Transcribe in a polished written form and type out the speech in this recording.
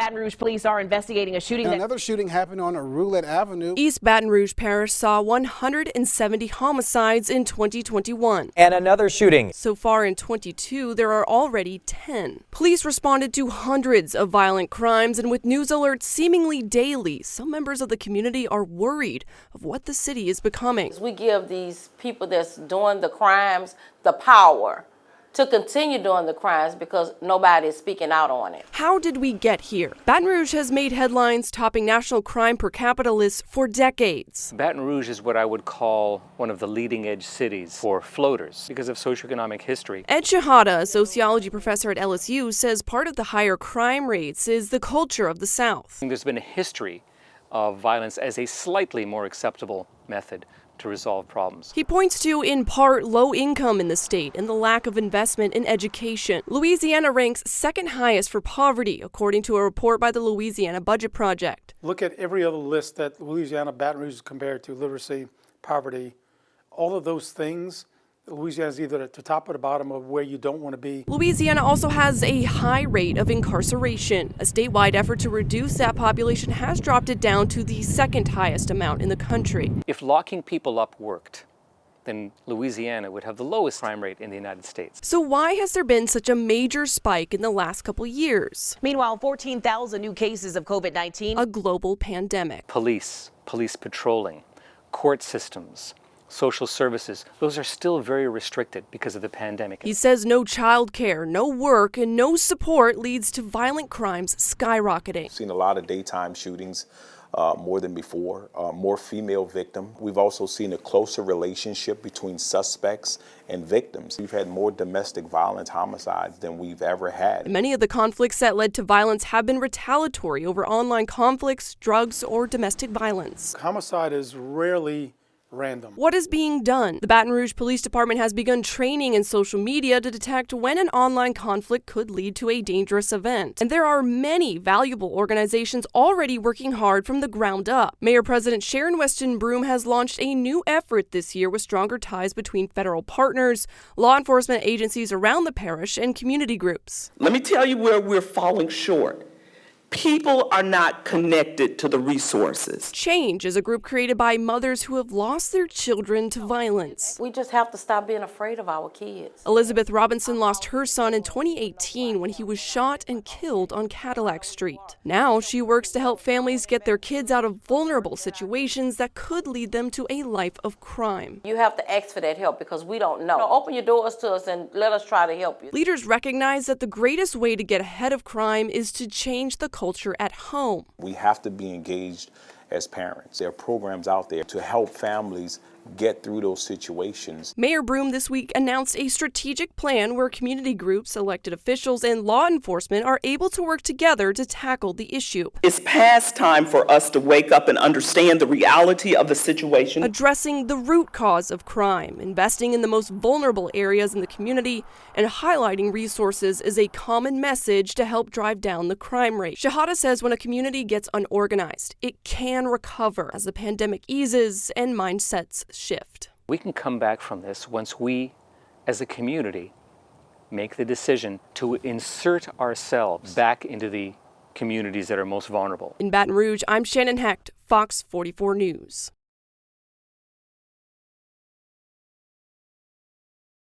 Baton Rouge police are investigating a shooting. Another shooting happened on Roulette Avenue. East Baton Rouge Parish saw 170 homicides in 2021. And another shooting. So far in 22, there are already 10. Police responded to hundreds of violent crimes, and with news alerts seemingly daily, some members of the community are worried of what the city is becoming. We give these people that's doing the crimes the power to continue doing the crimes because nobody is speaking out on it. How did we get here? Baton Rouge has made headlines topping national crime per capita lists for decades. Baton Rouge is what I would call one of the leading edge cities for floaters because of socioeconomic history. Ed Shahada, a sociology professor at LSU, says part of the higher crime rates is the culture of the South. There's been a history of violence as a slightly more acceptable method to resolve problems. He points to, in part, low income in the state and the lack of investment in education. Louisiana ranks second highest for poverty, according to a report by the Louisiana Budget Project. Look at every other list that Louisiana, Baton Rouge is compared to: literacy, poverty, all of those things. Louisiana is either at the top or the bottom of where you don't want to be. Louisiana also has a high rate of incarceration. A statewide effort to reduce that population has dropped it down to the second highest amount in the country. If locking people up worked, then Louisiana would have the lowest crime rate in the United States. So why has there been such a major spike in the last couple years? Meanwhile, 14,000 new cases of COVID-19. A global pandemic. Police patrolling, court systems, social services, those are still very restricted because of the pandemic. He says no child care, no work, and no support leads to violent crimes skyrocketing. We've seen a lot of daytime shootings, more than before, more female victims. We've also seen a closer relationship between suspects and victims. We've had more domestic violence homicides than we've ever had. Many of the conflicts that led to violence have been retaliatory over online conflicts, drugs, or domestic violence. Homicide is rarely random. What is being done? The Baton Rouge Police Department has begun training in social media to detect when an online conflict could lead to a dangerous event. And there are many valuable organizations already working hard from the ground up. Mayor President Sharon Weston Broome has launched a new effort this year with stronger ties between federal partners, law enforcement agencies around the parish, and community groups. Let me tell you where we're falling short. People are not connected to the resources. Change is a group created by mothers who have lost their children to violence. We just have to stop being afraid of our kids. Elizabeth Robinson lost her son in 2018 when he was shot and killed on Cadillac Street. Now she works to help families get their kids out of vulnerable situations that could lead them to a life of crime. You have to ask for that help because we don't know. Open your doors to us and let us try to help you. Leaders recognize that the greatest way to get ahead of crime is to change the culture at home. We have to be engaged as parents. There are programs out there to help families get through those situations. Mayor Broome this week announced a strategic plan where community groups, elected officials, and law enforcement are able to work together to tackle the issue. It's past time for us to wake up and understand the reality of the situation. Addressing the root cause of crime, investing in the most vulnerable areas in the community, and highlighting resources is a common message to help drive down the crime rate. Shahada says when a community gets unorganized, it can recover as the pandemic eases and mindsets shift. We can come back from this once we, as a community, make the decision to insert ourselves back into the communities that are most vulnerable. In Baton Rouge, I'm Shannon Hecht, Fox 44 News.